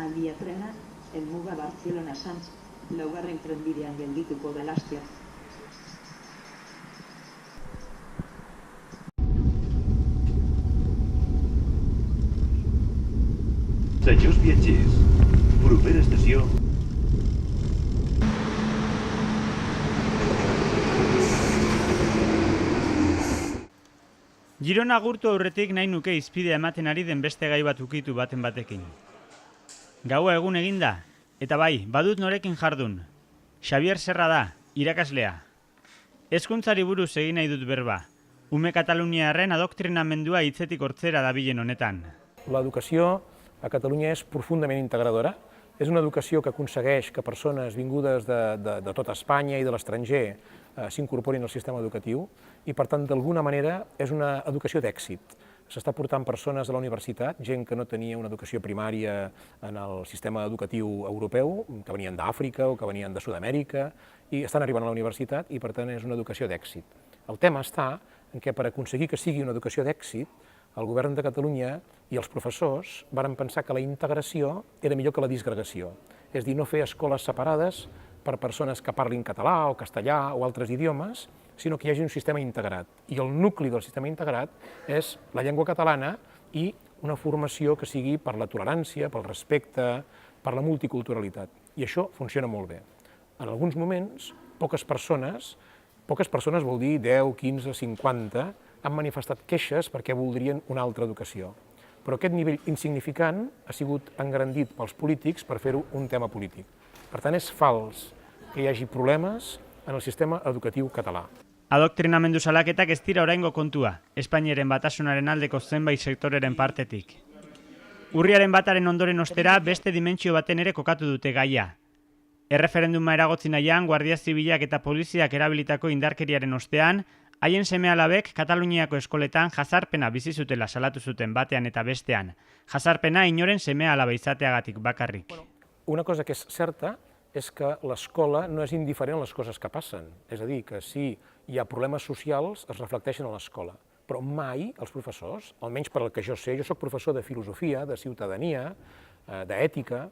Aldia trena, helmuga Barcelona-Sants, laugarren trenbidean geldituko da laster. Senyors viatgers, propera estació... Girona agurtu aurretik nahi nuke izpidea ematen ari den beste gai bat ukitu baten batekin. Gaua egun eginda, eta bai, badut norekin jardun. Xabier Serra da, irakaslea. Hezkuntzari buruz egin nahi dut berba. Ume kataluniarren adoktrinamendua hitzetik hortzera dabilen honetan. L'educació a Catalunya és profundament integradora. És una educació que aconsegueix que persones vingudes de tota Espanya i de l'estranger s'incorporin al sistema educatiu i, per tant, d'alguna manera és una educació d'èxit. S'està portant persones a la universitat, gent que no tenia una educació primària en el sistema educatiu europeu, que venien d'Àfrica o que venien de Sud-amèrica, i estan arribant a la universitat i, per tant, és una educació d'èxit. El tema està en què, per aconseguir que sigui una educació d'èxit, el govern de Catalunya i els professors varen pensar que la integració era millor que la disgregació. És a dir, no fer escoles separades per persones que parlin català o castellà o altres idiomes, sinó que hi hagi un sistema integrat. I el nucli del sistema integrat és la llengua catalana i una formació que sigui per la tolerància, pel respecte, per la multiculturalitat. I això funciona molt bé. En alguns moments, poques persones vol dir 10, 15, 50, han manifestat queixes perquè voldrien una altra educació. Però aquest nivell insignificant ha sigut engrandit pels polítics per fer-ho un tema polític. Per tant, és fals que hi hagi problemes en el sistema educatiu català. Adoktrinamendu salaketak ez dira oraingo kontua, Espainiaren batasunaren aldeko zenbait sektoreren partetik. Urriaren bataren ondoren ostera beste dimentsio baten ere kokatu dute gaia. Erreferenduma eragotzi nahian, Guardia Zibilak eta poliziak erabilitako indarkeriaren ostean, haien seme-alabek Kataluniako eskoletan jazarpena bizi zutela salatu zuten batean eta bestean. Jazarpena inoren seme-alaba izateagatik bakarrik. Una cosa que és certa és que l'escola no és indiferent a les coses que passen. És a dir, que si hi ha problemes socials es reflecteixen a l'escola. Però mai els professors, almenys per el que jo sé, jo soc professor de filosofia, de ciutadania, d'ètica,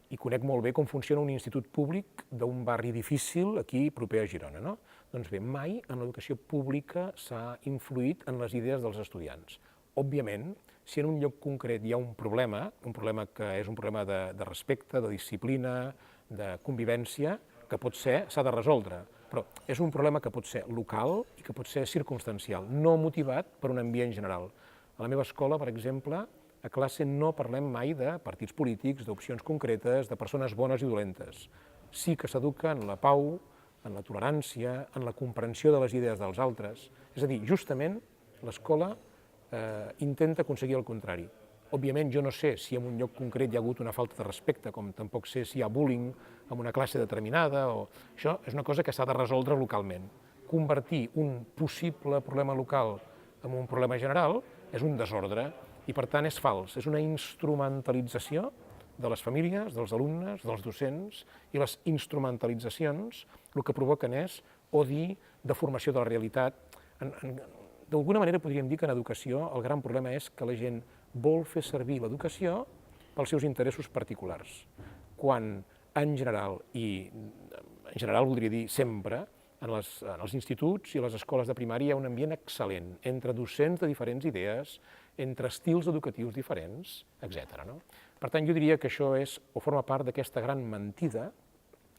i conec molt bé com funciona un institut públic d'un barri difícil aquí proper a Girona, no? Doncs bé, mai en l'educació pública s'ha influït en les idees dels estudiants. Òbviament, si en un lloc concret hi ha un problema que és un problema de respecte, de disciplina, de convivència, que pot ser, s'ha de resoldre, però és un problema que pot ser local i que pot ser circumstancial, no motivat per un ambient general. A la meva escola, per exemple, a classe no parlem mai de partits polítics, d'opcions concretes, de persones bones i dolentes. Sí que s'educa en la pau, en la tolerància, en la comprensió de les idees dels altres. És a dir, justament l'escola intenta aconseguir el contrari. Òbviament, jo no sé si en un lloc concret hi ha hagut una falta de respecte, com tampoc sé si hi ha bullying en una classe determinada, o... Això és una cosa que s'ha de resoldre localment. Convertir un possible problema local en un problema general és un desordre i, per tant, és fals. És una instrumentalització de les famílies, dels alumnes, dels docents, i les instrumentalitzacions el que provoquen és odi, deformació de la realitat. D'alguna manera podríem dir que en educació el gran problema és que la gent vol fer servir l'educació pels seus interessos particulars, quan en general, i en general voldria dir sempre, en els instituts i les escoles de primària hi ha un ambient excel·lent entre docents de diferents idees, entre estils educatius diferents, etc. Per tant, jo diria que això és o forma part d'aquesta gran mentida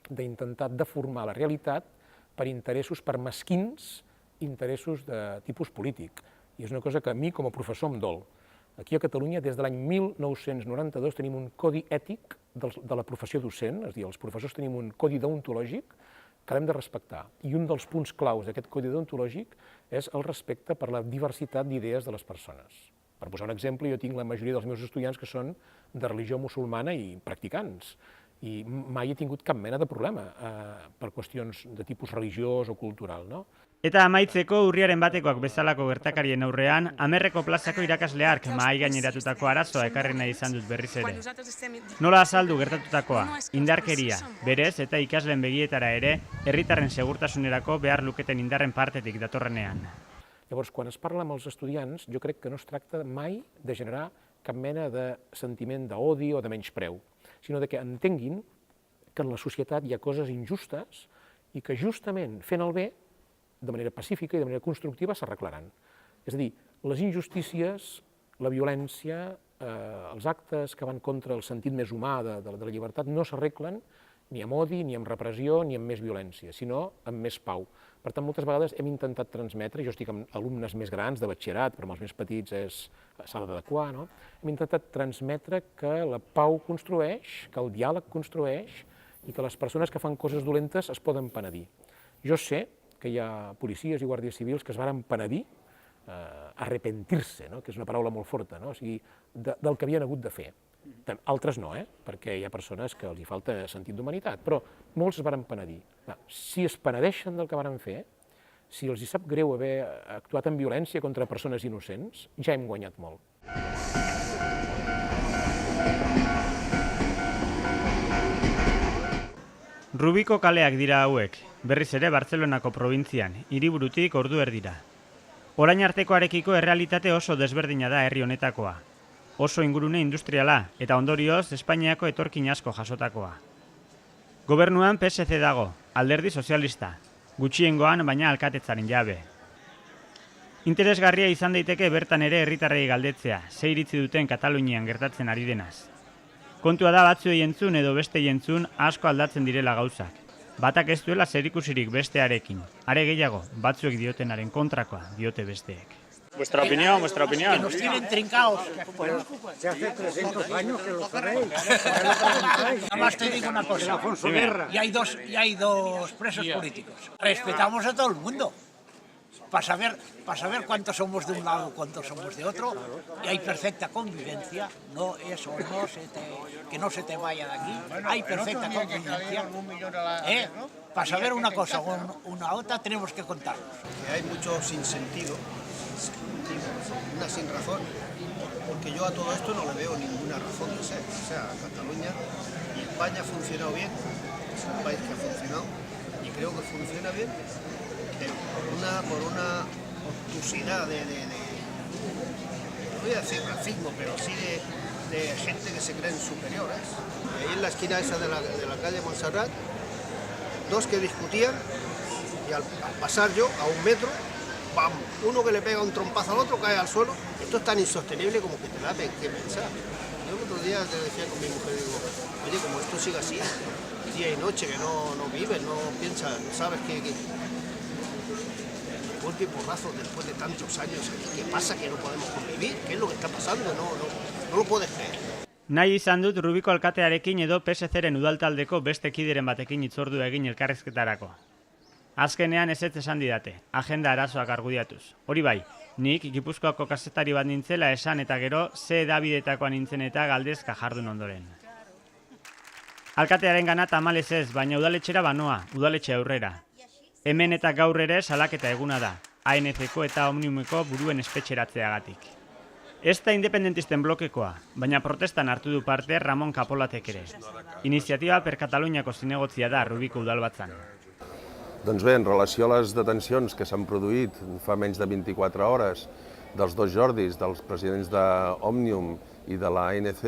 d'intentar deformar la realitat per interessos, per mesquins interessos de tipus polític. I és una cosa que a mi, com a professor, em dol. Aquí a Catalunya, des de l'any 1992, tenim un codi ètic de la professió docent, és a dir, els professors tenim un codi deontològic que l'hem de respectar. I un dels punts claus d'aquest codi deontològic és el respecte per la diversitat d'idees de les persones. Per posar un exemple, jo tinc la majoria dels meus estudiants que són de religió musulmana i practicants, i mai he tingut cap mena de problema per qüestions de tipus religiós o cultural, no? Eta amaitzeko urriaren batekoak bezalako gertakarien aurrean, Amerreko plazako irakasle hark mahai gaineratutako arazoa ekarri nahi izan dut berriz ere. Nola azaldu gertatutakoa, indarkeria, berez eta ikasleen begietara ere, herritarren segurtasunerako behar luketen indarren partetik datorrenean. Llavors, quan es parla amb els estudiants, jo crec que no es tracta mai de generar cap mena de sentiment d'odi o de menyspreu. sinó de que entenguin que en la societat hi ha coses injustes i que justament fent el bé, de manera pacífica i de manera constructiva, s'arreglaran. És a dir, les injustícies, la violència, els actes que van contra el sentit més humà de la llibertat no s'arreglen ni amb odi, ni amb repressió, ni amb més violència, sinó amb més pau. Per tant, moltes vegades hem intentat transmetre, jo estic amb alumnes més grans de batxillerat, però amb els més petits s'ha d'adequar, no? Hem intentat transmetre que la pau construeix, que el diàleg construeix i que les persones que fan coses dolentes es poden penedir. Jo sé que hi ha policies i guàrdies civils que es van penedir, arrepentir-se, no? Que és una paraula molt forta, no? O sigui, del que havien hagut de fer. Altres no, perquè hi ha persones que els hi falta sentit d'humanitat, però molts es van penedir. Si es penedeixen del que van fer, si els hi sap greu haver actuat amb violència contra persones innocents, ja hem guanyat molt. Rubiko kaleak dira hauek, berriz ere Bartzelonako probintzian, hiriburutik ordu erdira. Orain artekoarekiko errealitate oso desberdina da herri honetakoa. Oso ingurune industriala eta ondorioz Espainiako etorkin asko jasotakoa. Gobernuan PSC dago, alderdi sozialista, gutxiengoan baina alkatetzaren jabe. Interesgarria izan daiteke bertan ere herritarrei galdetzea, ze iritzi duten Katalunian gertatzen ari denaz. Kontua da batzuei entzun edo bestei entzun asko aldatzen direla gauzak. Batak ez duela zerikusirik bestearekin. Are gehiago, batzuek diotenaren kontrakoa diote besteek. Vuestra opinión. Que nos tienen trincaos. Bueno, ya hace 300 años que lo sabéis. Nada más te digo una cosa. Alfonso Guerra. Y hay dos presos políticos. Respetamos a todo el mundo. Para saber cuántos somos de un lado, cuántos somos de otro, y hay perfecta convivencia, que no se te vaya de aquí, hay perfecta convivencia. Para saber una cosa o una otra tenemos que contarnos. Hay mucho sinsentido, una sin razón, porque yo a todo esto no le veo ninguna razón de ser. O sea, Cataluña y España ha funcionado bien, es un país que ha funcionado y creo que funciona bien. Por una obtusidad no voy a decir racismo, pero sí de gente que se creen superiores. Y ahí en la esquina esa de la calle Montserrat, dos que discutían y al pasar yo a 1 metro, ¡pam! Uno que le pega un trompazo al otro, cae al suelo. Esto es tan insostenible como que te da que pensar. Yo el otro día te decía con mi mujer, digo, oye, como esto sigue así, día y noche, que no vives, no piensas, no sabes que golpe y porrazo después de tantos años. ¿Qué pasa? ¿Que no podemos convivir? ¿Qué es lo que está pasando? No lo puedes creer. Nahi izan dut Rubiko alkatearekin edo PSC-ren udaltaldeko beste kideren batekin hitzordua egin elkarrizketarako. Azkenean ezetz esan didate, agenda arazoak argudiatuz. Hori bai, nik Gipuzkoako kazetari bat nintzela esan eta gero ze edabidetakoa nintzen eta galdezka jardun ondoren. Alkatearen gana tamalez ez, baina udaletxera banoa, udaletxe aurrera. Hemen eta gaur ere salaketa eguna da, ANC-ko eta Omniumeko buruen espetxeratzeagatik. Ez da independentisten blokekoa, baina protestan hartu du parte Ramon Kapolatek ere. Iniziatiba per Kataluniako zinegotzia da Rubiko udalbatzan. Doncs bé, en relació a les detencions que s'han produït fa menys de 24 hores dels dos Jordis, dels presidents d'Òmnium i de l'ANC,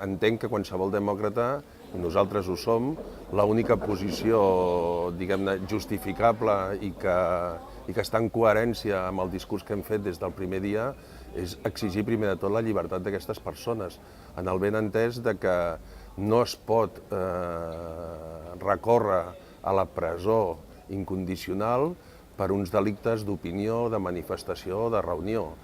entenc que qualsevol demòcrata, i nosaltres ho som, l'única posició, diguem-ne, justificable i que està en coherència amb el discurs que hem fet des del primer dia és exigir primer de tot la llibertat d'aquestes persones, en el ben entès de que no es pot recórrer a la presó incondicional per uns delictes d'opinió, de manifestació o de reunió.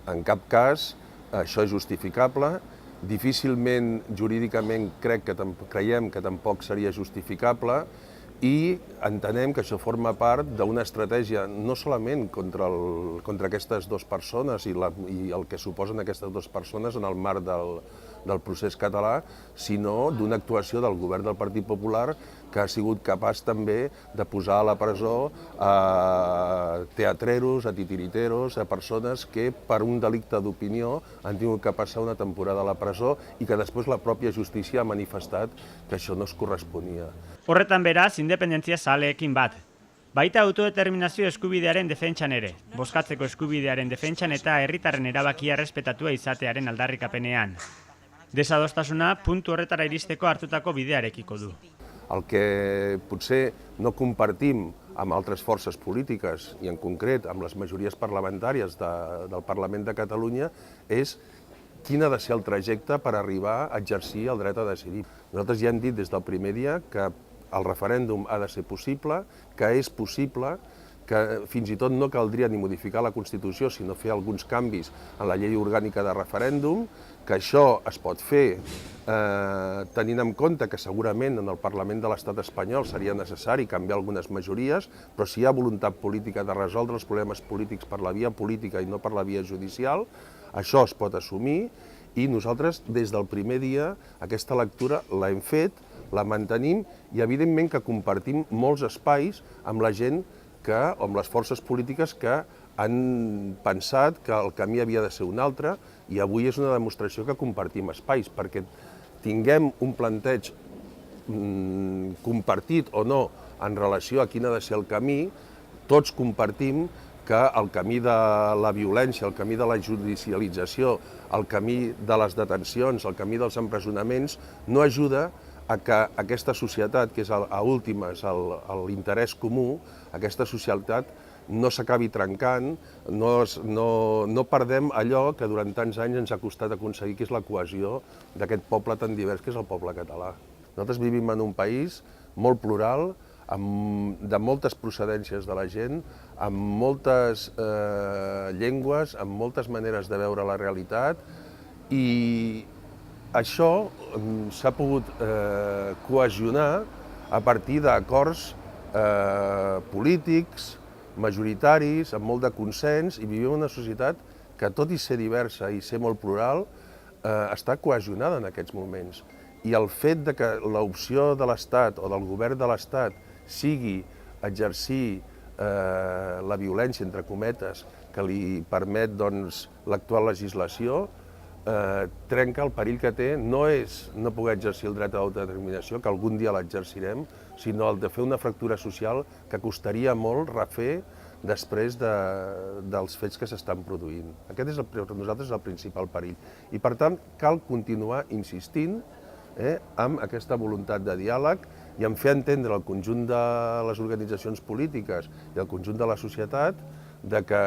En cap cas això és justificable. Difícilment, jurídicament, creiem que tampoc seria justificable i entenem que això forma part d'una estratègia no solament contra aquestes dues persones i el que suposen aquestes dues persones en el marc del procés català, sinó d'una actuació del govern del Partit Popular que ha sigut capaç també de posar a la presó a teatreros, a titiriteros, a persones que per un delicte d'opinió han tingut que passar una temporada a la presó i que després la pròpia justícia ha manifestat que això no es corresponia. Horretan beraz, independentzia zaleekin bat. Baita autodeterminazio eskubidearen defentsan ere, bozkatzeko eskubidearen defentsan eta herritarren erabakia errespetatua izatearen aldarrikapenean. Desadostasuna puntu horretara iristeko hartutako bidearekiko du. El que potser no compartim amb altres forces polítiques, i en concret amb les majories parlamentàries del Parlament de Catalunya, és quin ha de ser el trajecte per arribar a exercir el dret a decidir. Nosaltres ja hem dit des del primer dia que el referèndum ha de ser possible, que és possible, que fins i tot no caldria ni modificar la Constitució, sinó fer alguns canvis en la llei orgànica de referèndum, que això es pot fer tenint en compte que segurament en el Parlament de l'Estat espanyol seria necessari canviar algunes majories, però si hi ha voluntat política de resoldre els problemes polítics per la via política i no per la via judicial, això es pot assumir i nosaltres des del primer dia aquesta lectura l'hem fet, la mantenim i evidentment que compartim molts espais amb la gent amb les forces polítiques que han pensat que el camí havia de ser un altre i avui és una demostració que compartim espais, perquè tinguem un planteig compartit o no en relació a quin ha de ser el camí, tots compartim que el camí de la violència, el camí de la judicialització, el camí de les detencions, el camí dels empresonaments, no ajuda a que aquesta societat, que és a últimes l'interès comú, aquesta societat no s'acabi trencant, no perdem allò que durant tants anys ens ha costat aconseguir, que és la cohesió d'aquest poble tan divers que és el poble català. Nosaltres vivim en un país molt plural, de moltes procedències de la gent, amb moltes llengües, amb moltes maneres de veure la realitat i això s'ha pogut cohesionar a partir d'acords polítics, majoritaris, amb molt de consens, i vivim en una societat que, tot i ser diversa i ser molt plural, està cohesionada en aquests moments. I el fet de que l'opció de l'Estat o del govern de l'Estat sigui exercir la violència, entre cometes, que li permet l'actual legislació, trenca el perill que té, no és no poder exercir el dret a l'autodeterminació, que algun dia l'exercirem, sinó el de fer una fractura social que costaria molt refer després dels fets que s'estan produint. Aquest és per nosaltres el principal perill. I per tant cal continuar insistint amb aquesta voluntat de diàleg i en fer entendre al conjunt de les organitzacions polítiques i al conjunt de la societat que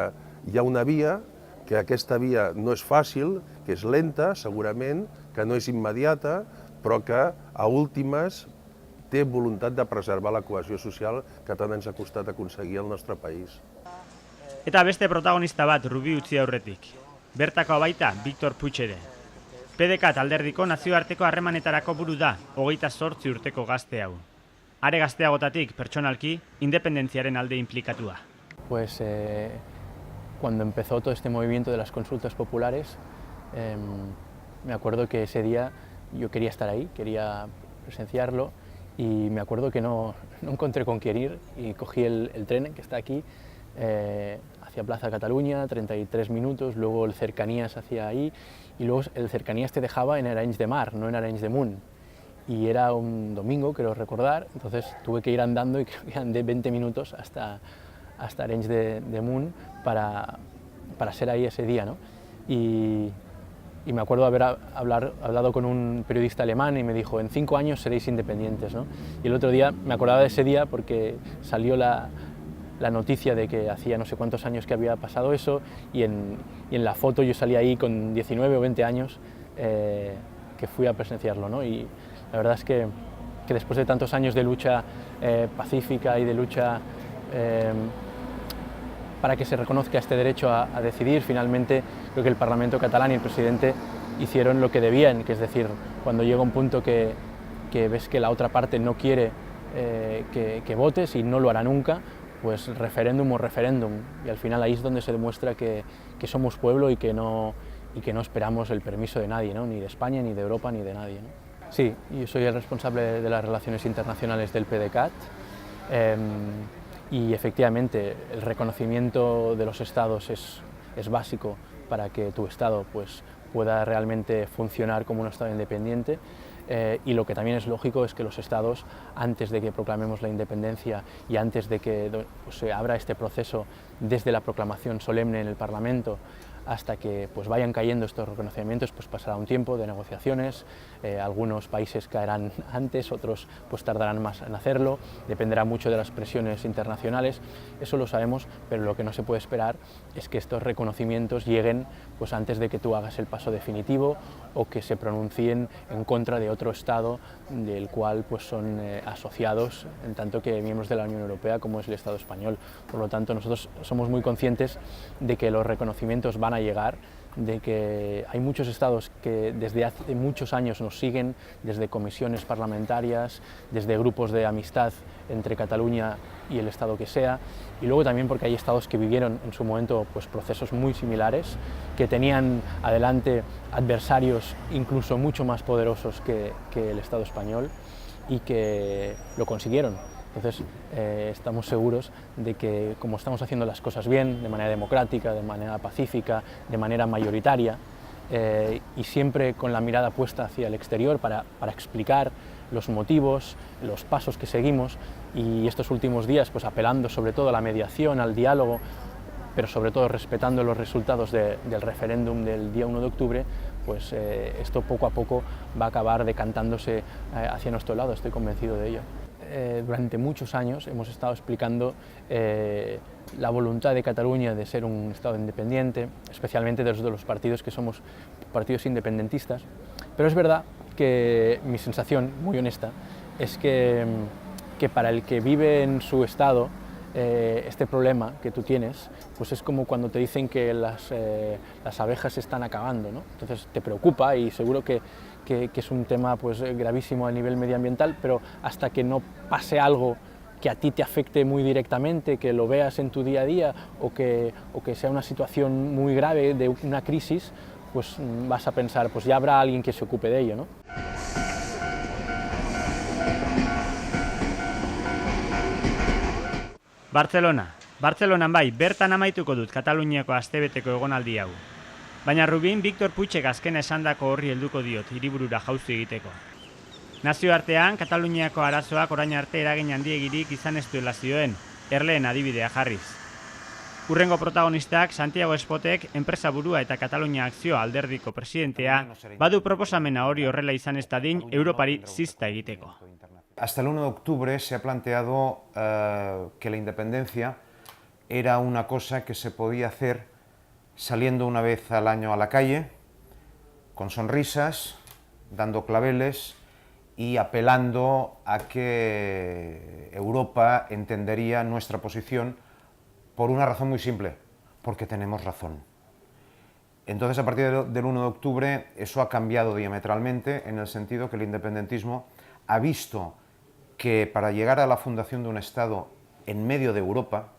hi ha una via, que aquesta via no és fàcil, que és lenta, segurament, que no és immediata, però que, a últimes, té voluntat de preservar la cohesió social que tant ens ha costat aconseguir al nostre país. Eta beste protagonista bat Rubi utzi aurretik. Bertakoa baita Victor Puig ere. PDeCAT alderdiko nazioarteko harremanetarako buru da, 28 urteko gazte hau. Are gazteagotatik, pertsonalki, independentziaren alde implikatua. Cuando empezó todo este movimiento de las consultas populares, me acuerdo que ese día yo quería estar ahí, quería presenciarlo y me acuerdo que no encontré con quién ir y cogí el tren que está aquí hacia Plaza Catalunya, 33 minutos, luego el Cercanías hacia ahí y luego el Cercanías te dejaba en Arenys de Mar, no en Arenys de Munt. Y era un domingo, creo recordar, entonces tuve que ir andando y creo que andé 20 minutos hasta Arenys de Munt para ser ahí ese día, ¿no? Y me acuerdo haber hablado con un periodista alemán y me dijo, en 5 años seréis independientes, ¿no? Y el otro día me acordaba de ese día porque salió la noticia de que hacía no sé cuántos años que había pasado eso y en la foto yo salí ahí con 19 o 20 años que fui a presenciarlo, ¿no? Y la verdad es que después de tantos años de lucha pacífica y de lucha para que se reconozca este derecho a decidir, finalmente creo que el Parlamento catalán y el presidente hicieron lo que debían, que es decir, cuando llega un punto que ves que la otra parte no quiere que votes y no lo hará nunca, pues referéndum o referéndum, y al final ahí es donde se demuestra que somos pueblo y que no esperamos el permiso de nadie, ¿no? Ni de España, ni de Europa, ni de nadie, ¿no? Sí, yo soy el responsable de las relaciones internacionales del PDeCAT. Y efectivamente el reconocimiento de los estados es básico para que tu estado pueda realmente funcionar como un estado independiente y lo que también es lógico es que los estados, antes de que proclamemos la independencia y antes de que se abra este proceso desde la proclamación solemne en el Parlamento hasta que pues, vayan cayendo estos reconocimientos, pues pasará un tiempo de negociaciones, algunos países caerán antes, otros pues tardarán más en hacerlo, dependerá mucho de las presiones internacionales, eso lo sabemos, pero lo que no se puede esperar es que estos reconocimientos lleguen pues antes de que tú hagas el paso definitivo o que se pronuncien en contra de otro Estado del cual pues son asociados, en tanto que miembros de la Unión Europea como es el Estado español. Por lo tanto, nosotros somos muy conscientes de que los reconocimientos van a llegar, de que hay muchos estados que desde hace muchos años nos siguen, desde comisiones parlamentarias, desde grupos de amistad entre Cataluña y el estado que sea, y luego también porque hay estados que vivieron en su momento pues, procesos muy similares, que tenían adelante adversarios incluso mucho más poderosos que el Estado español y que lo consiguieron. Entonces, estamos seguros de que, como estamos haciendo las cosas bien, de manera democrática, de manera pacífica, de manera mayoritaria, y siempre con la mirada puesta hacia el exterior para explicar los motivos, los pasos que seguimos, y estos últimos días pues, apelando sobre todo a la mediación, al diálogo, pero sobre todo respetando los resultados del referéndum del día 1 de octubre, pues esto poco a poco va a acabar decantándose hacia nuestro lado, estoy convencido de ello. Durante muchos años hemos estado explicando la voluntad de Cataluña de ser un Estado independiente, especialmente de los partidos que somos partidos independentistas, pero es verdad que mi sensación, muy honesta, es que para el que vive en su Estado, este problema que tú tienes, pues es como cuando te dicen que las abejas se están acabando, ¿no? Entonces te preocupa y seguro que es un tema pues, gravísimo a nivel medioambiental, pero hasta que no pase algo que a ti te afecte muy directamente, que lo veas en tu día a día o que sea una situación muy grave de una crisis, pues vas a pensar, pues ya habrá alguien que se ocupe de ello, ¿no? Bartzelonan bai, bertan amaituko dut Kataluniako astebeteko egonaldi hau. Baina Rubin Victor Puigdemont azken esandako horri helduko diot, hiriburura jauzi egiteko. Nazioartean, Kataluniako arazoak orain arte eragin handiegirik izan ez duela zioen, Erleen adibidea jarriz. Hurrengo protagonistak, Santiago Espotek, enpresaburua eta Katalunia Akzio alderdiko presidentea, badu proposamena hori horrela izan ez dadin Europari zizta egiteko. Hasta el 1 de octubre se ha planteado que la independencia era una cosa que se podía hacer saliendo una vez al año a la calle, con sonrisas, dando claveles y apelando a que Europa entendería nuestra posición por una razón muy simple, porque tenemos razón. Entonces, a partir del 1 de octubre, eso ha cambiado diametralmente en el sentido que el independentismo ha visto que para llegar a la fundación de un Estado en medio de Europa,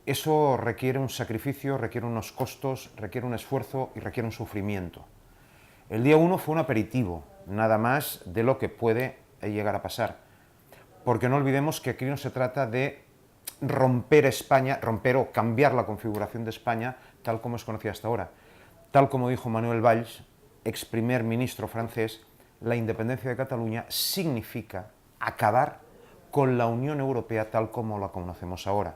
eso requiere un sacrificio, requiere unos costos, requiere un esfuerzo y requiere un sufrimiento. El día 1 fue un aperitivo, nada más de lo que puede llegar a pasar. Porque no olvidemos que aquí no se trata de romper España, romper o cambiar la configuración de España tal como es conocida hasta ahora. Tal como dijo Manuel Valls, ex primer ministro francés, la independencia de Cataluña significa acabar con la Unión Europea tal como la conocemos ahora.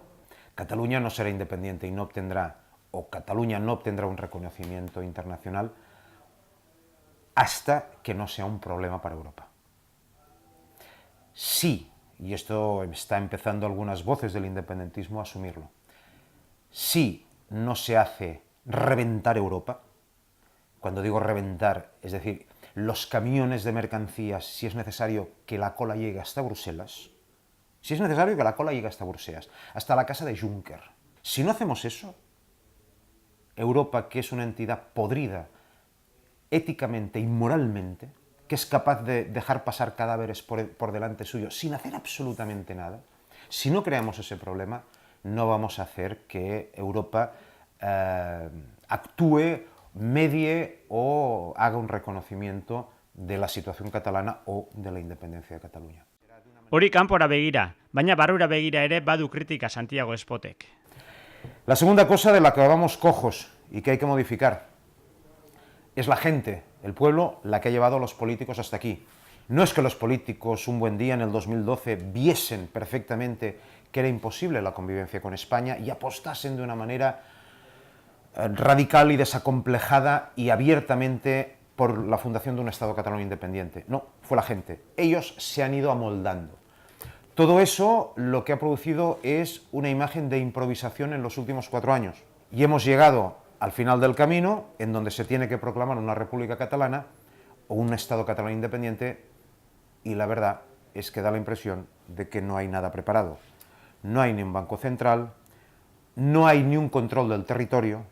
Cataluña no será independiente y no obtendrá, o Cataluña no obtendrá un reconocimiento internacional hasta que no sea un problema para Europa. Sí, y esto está empezando algunas voces del independentismo a asumirlo, si no se hace reventar Europa, cuando digo reventar, es decir, los camiones de mercancías, si es necesario que la cola llegue hasta Bruselas, si es necesario que la cola llegue hasta Bruselas, hasta la casa de Juncker. Si no hacemos eso, Europa, que es una entidad podrida éticamente y moralmente, que es capaz de dejar pasar cadáveres por delante suyo sin hacer absolutamente nada, si no creamos ese problema, no vamos a hacer que Europa actúe, medie o haga un reconocimiento de la situación catalana o de la independencia de Cataluña. Hori kanpora begira, baina barrura begira ere badu kritika Santiago Espotek. La segunda cosa de la que vamos cojos y que hay que modificar es la gente, el pueblo, la que ha llevado a los políticos hasta aquí. No es que los políticos un buen día en el 2012 viesen perfectamente que era imposible la convivencia con España y apostasen de una manera radical y desacomplejada y abiertamente por la fundación de un Estado catalán independiente. No, fue la gente. Ellos se han ido amoldando. Todo eso lo que ha producido es una imagen de improvisación en los últimos 4 años. Y hemos llegado al final del camino, en donde se tiene que proclamar una república catalana o un Estado catalán independiente, y la verdad es que da la impresión de que no hay nada preparado. No hay ni un banco central, no hay ni un control del territorio,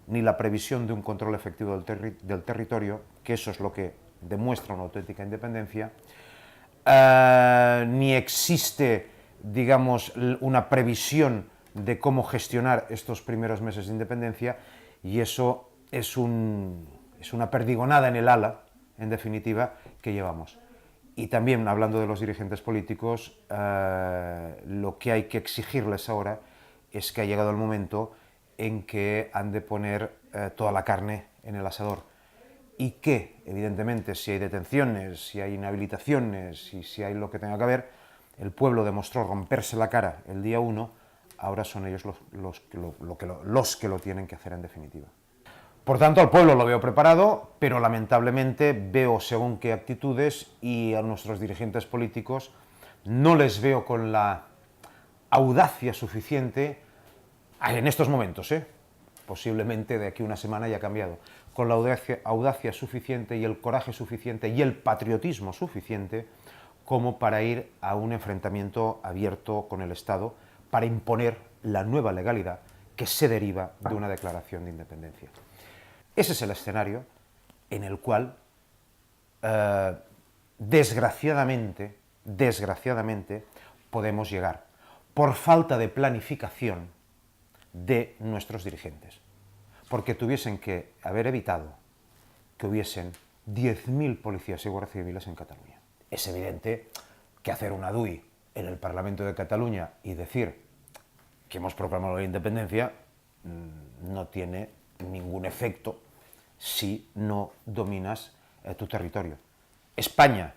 ni la previsión de un control efectivo del territorio, que eso es lo que demuestra una auténtica independencia, ni existe, digamos, una previsión de cómo gestionar estos primeros meses de independencia, y eso es una perdigonada en el ala, en definitiva, que llevamos. Y también, hablando de los dirigentes políticos, lo que hay que exigirles ahora es que ha llegado el momento en que han de poner toda la carne en el asador, y que, evidentemente, si hay detenciones, si hay inhabilitaciones y si hay lo que tenga que haber, el pueblo demostró romperse la cara el día 1, ahora son ellos los que lo tienen que hacer en definitiva. Por tanto, al pueblo lo veo preparado, pero lamentablemente veo según qué actitudes, y a nuestros dirigentes políticos no les veo con la audacia suficiente en estos momentos, posiblemente de aquí a una semana haya cambiado, con la audacia suficiente y el coraje suficiente y el patriotismo suficiente como para ir a un enfrentamiento abierto con el Estado para imponer la nueva legalidad que se deriva de una declaración de independencia. Ese es el escenario en el cual, desgraciadamente, podemos llegar, por falta de planificación de nuestros dirigentes, porque tuviesen que haber evitado que hubiesen 10.000 policías y guardias civiles en Cataluña. Es evidente que hacer una DUI en el Parlamento de Cataluña y decir que hemos proclamado la independencia no tiene ningún efecto si no dominas tu territorio. España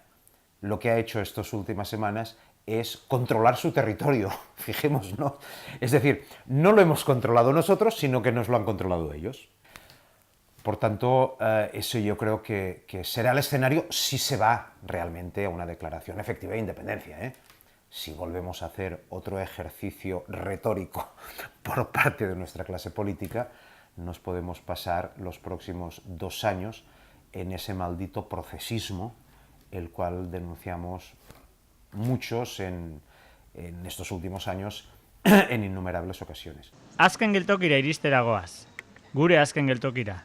lo que ha hecho estas últimas semanas es controlar su territorio, fijémonos. Es decir, no lo hemos controlado nosotros, sino que nos lo han controlado ellos. Por tanto, eso yo creo que será el escenario si se va realmente a una declaración efectiva de independencia. Si volvemos a hacer otro ejercicio retórico por parte de nuestra clase política, nos podemos pasar los próximos 2 años en ese maldito procesismo, el cual denunciamos muchos en estos últimos años en innumerables ocasiones. Azken geltokira iristera goaz. Gure azken geltokira.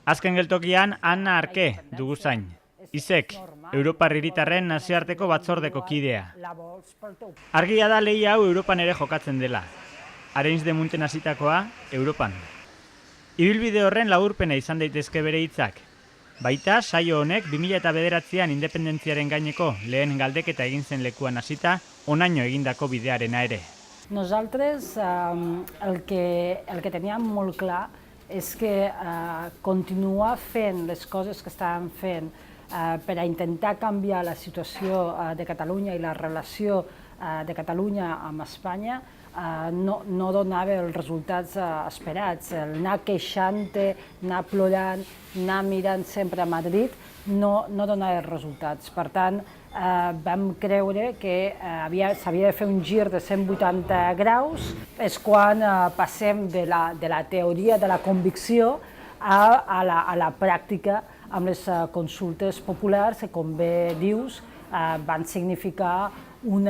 Azken geltokian Anna Arke dugu zain. Izek, Europar hiritarren nazioarteko batzordeko kidea. Argia da lehia hau Europan ere jokatzen dela. Arenys de Munten hasitakoa, Europan. Ibilbide horren laburpena izan daitezke bere hitzak. Baita, saio honek 2009an independentziaren gaineko lehen galdeketa egin zen lekuan hasita, onaino egindako bidearena ere. Nosaltres el que teníem molt clar és que continuar fent les coses que estàvem fent per a intentar canviar la situació de Catalunya i la relació de Catalunya amb Espanya no donava els resultats esperats. Anar queixant-te, anar plorant, anar mirant sempre a Madrid no donava els resultats. Per tant, vam creure que s'havia de fer un gir de 180 graus. És quan passem de la teoria de la convicció a la pràctica amb les consultes populars, que com bé dius, van significar un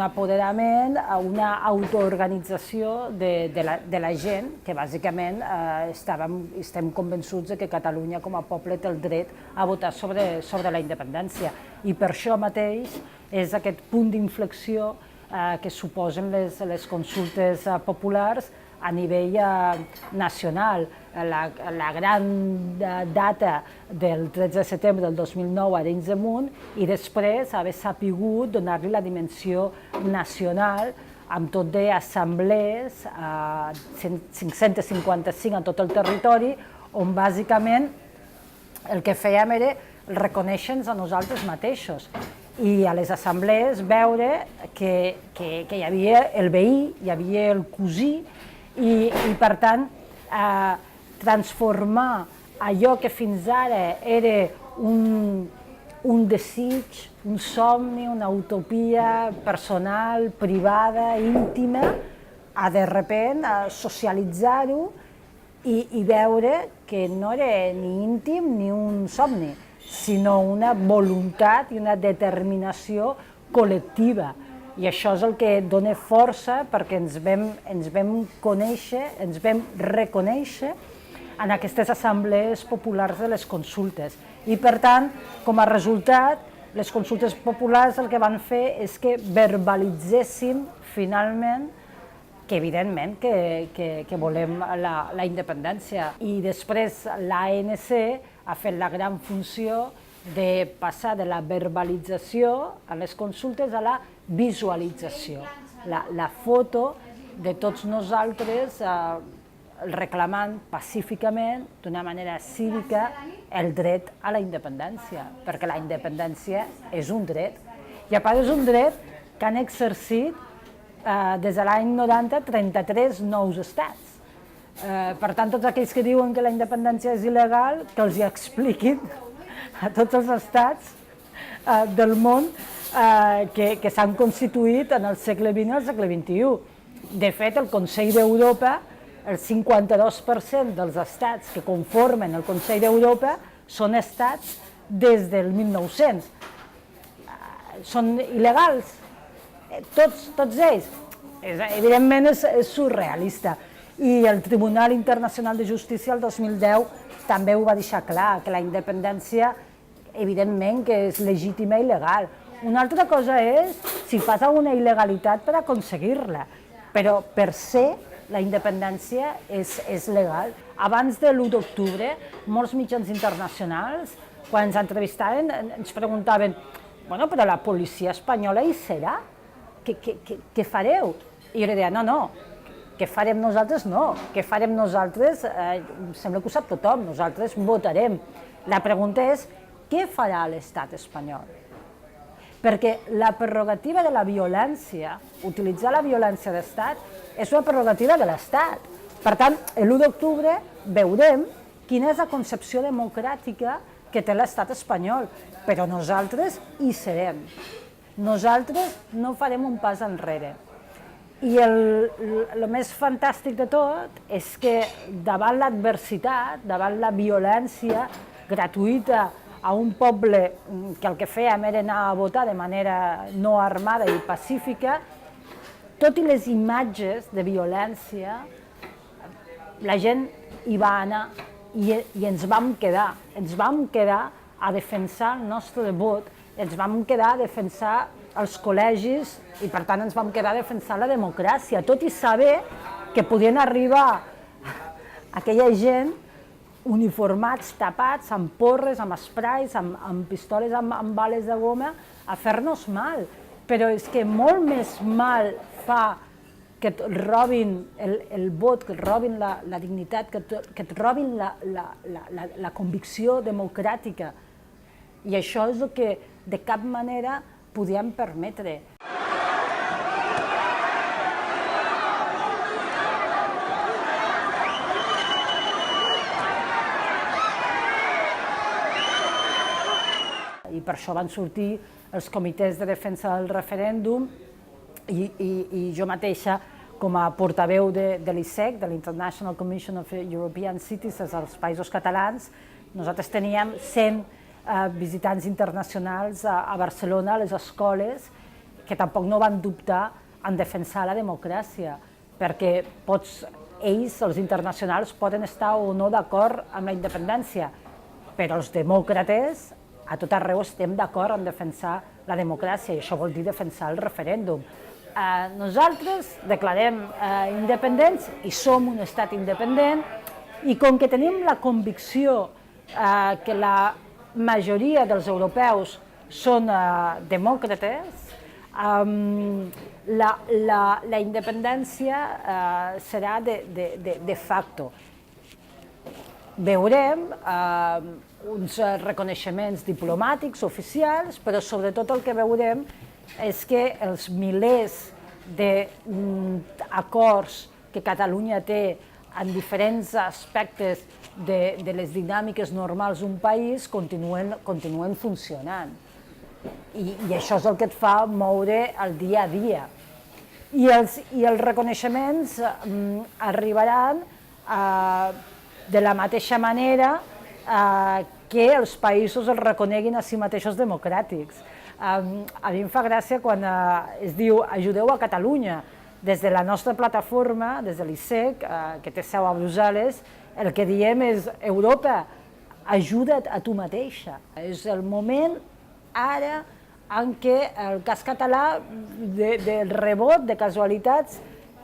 apoderament, una autoorganització de la gent, que bàsicament estem convençuts que Catalunya com a poble té el dret a votar sobre la independència. I per això mateix és aquest punt d'inflexió que suposen les consultes populars a nivell nacional. La gran data del 13 de setembre del 2009 a Arenys de Munt, i després haver sapigut donar-li la dimensió nacional amb tot d'assemblees, 555 en tot el territori, on bàsicament el que fèiem era reconèixer-nos a nosaltres mateixos i a les assemblees veure que hi havia el veí, hi havia el cosí, i per tant transformar allò que fins ara era un desig, un somni, una utopia personal, privada, íntima, a de sobte socialitzar-ho i veure que no era ni íntim ni un somni, sinó una voluntat i una determinació col·lectiva. I això és el que dona força perquè ens vam conèixer, ens vam reconèixer en aquestes assemblees populars de les consultes. I, per tant, com a resultat, les consultes populars el que van fer és que verbalitzéssim, finalment, que evidentment que volem la independència. I després l'ANC ha fet la gran funció de passar de la verbalització a les consultes a la visualització. La foto de tots nosaltres reclamant pacíficament, d'una manera cívica, el dret a la independència, perquè la independència és un dret. I a part és un dret que han exercit des de l'any 90 33 nous estats. Per tant, tots aquells que diuen que la independència és il·legal, que els hi expliquin a tots els estats del món que s'han constituït en el segle XX i el segle XXI. De fet, el Consell d'Europa, el 52% dels estats que conformen el Consell d'Europa són estats des del 1900. Són il·legals, tots ells. Evidentment és surrealista. I el Tribunal Internacional de Justícia el 2010 també ho va deixar clar, que la independència, evidentment, que és legítima i legal. Una altra cosa és si fas alguna il·legalitat per aconseguir-la, però per ser la independència és legal. Abans de l'1 d'octubre, molts mitjans internacionals, quan ens entrevistaven, ens preguntaven «Bueno, però la policia espanyola hi serà? Què fareu?» I jo li deia «No, què farem nosaltres no, què farem nosaltres, sembla que ho sap tothom, nosaltres votarem». La pregunta és què farà l'estat espanyol? Perquè la prerrogativa de la violència, utilitzar la violència d'estat, és una prerrogativa de l'Estat. Per tant, l'1 d'octubre veurem quina és la concepció democràtica que té l'estat espanyol, però nosaltres hi serem. Nosaltres no farem un pas enrere. I el més fantàstic de tot és que davant l'adversitat, davant la violència gratuïta a un poble que el que fèiem era anar a votar de manera no armada i pacífica, tot i les imatges de violència, la gent hi va anar i ens vam quedar a defensar el nostre vot, ens vam quedar a defensar els col·legis i per tant ens vam quedar a defensar la democràcia, tot i saber que podien arribar aquella gent uniformats, tapats, amb porres, amb esprais, amb pistoles, amb bales de goma, a fer-nos mal. Però és que molt més mal fa que et robin el vot, que et robin la dignitat, que et robin la convicció democràtica. I això és el que de cap manera podíem permetre. I per això van sortir els comitès de defensa del referèndum i jo mateixa, com a portaveu de l'ISEC, de l'International Commission of European Citizens als Països Catalans, nosaltres teníem 100 visitants internacionals a Barcelona, a les escoles, que tampoc no van dubtar en defensar la democràcia, perquè ells, els internacionals, poden estar o no d'acord amb la independència, però els demòcrates a tot arreu estem d'acord en defensar la democràcia i això vol dir defensar el referèndum. Nosaltres declarem independents i som un estat independent i com que tenim la convicció que la majoria dels europeus són demòcrates, la independència serà de facto. Veurem uns reconeixements diplomàtics, oficials, però sobretot el que veurem és que els milers d'acords que Catalunya té en diferents aspectes de les dinàmiques normals d'un país continuen funcionant. I això és el que et fa moure el dia a dia. I els reconeixements arribaran de la mateixa manera que els països els reconeguin a si mateixos democràtics. A mi em fa gràcia quan es diu ajudeu a Catalunya. Des de la nostra plataforma, des de l'ISEC, que té seu a Brussel·les, el que diem és Europa, ajuda't a tu mateixa. És el moment ara en què el cas català del rebot, de casualitats,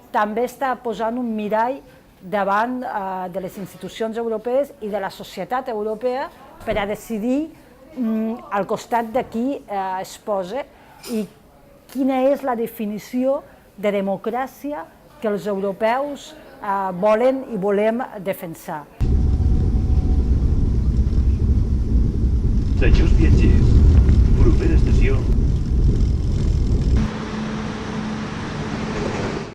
també està posant un mirall davant de les institucions europees i de la societat europea per a decidir al costat de qui es posa i quina és la definició de democràcia que els europeus volen i volem defensar. Senyors viatgers, propera estació